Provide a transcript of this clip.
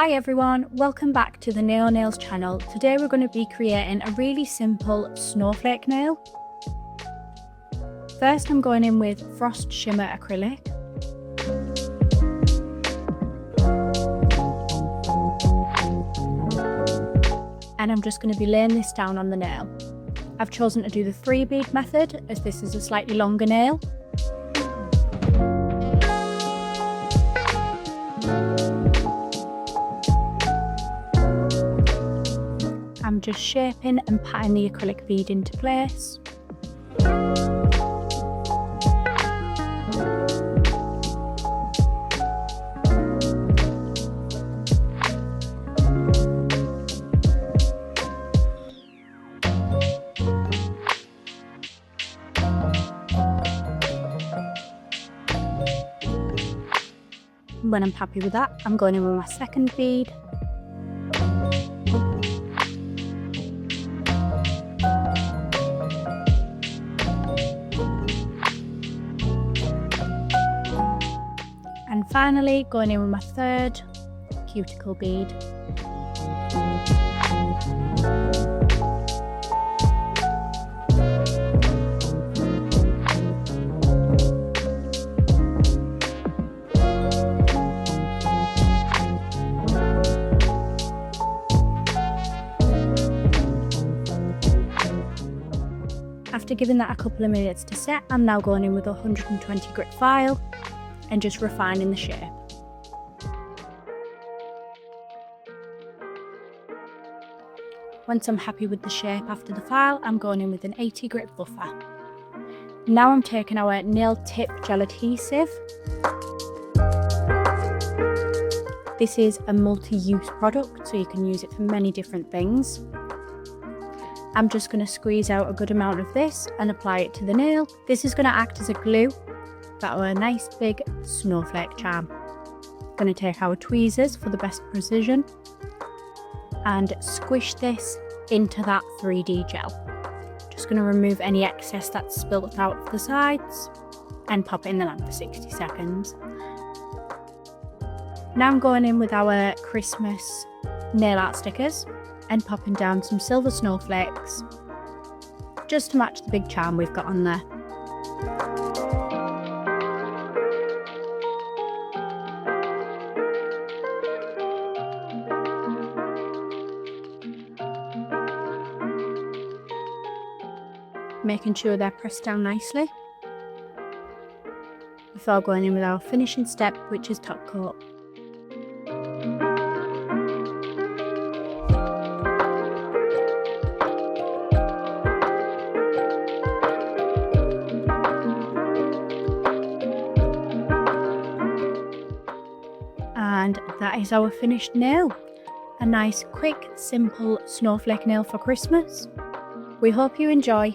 Hi everyone, welcome back to the Naio Nails channel. Today we're going to be creating a really simple snowflake nail. First I'm going in with Frost Shimmer Acrylic. And I'm just going to be laying this down on the nail. I've chosen to do the 3-bead method as this is a slightly longer nail. I'm just shaping and patting the acrylic bead into place. When I'm happy with that, I'm going in with my second bead. And finally, going in with my third cuticle bead. After giving that a couple of minutes to set, I'm now going in with a 120 grit file and just refining the shape. Once I'm happy with the shape after the file, I'm going in with an 80 grit buffer. Now I'm taking our Nail Tip Gel Adhesive. This is a multi-use product, so you can use it for many different things. I'm just going to squeeze out a good amount of this and apply it to the nail. This is going to act as a glue for our nice big snowflake charm. Going to take our tweezers for the best precision and squish this into that 3D gel. Just going to remove any excess that's spilt out of the sides and pop it in the lamp for 60 seconds. Now I'm going in with our Christmas nail art stickers and popping down some silver snowflakes just to match the big charm we've got on there. Making sure they're pressed down nicely before going in with our finishing step, which is top coat. And that is our finished nail. A nice, quick, simple snowflake nail for Christmas. We hope you enjoy.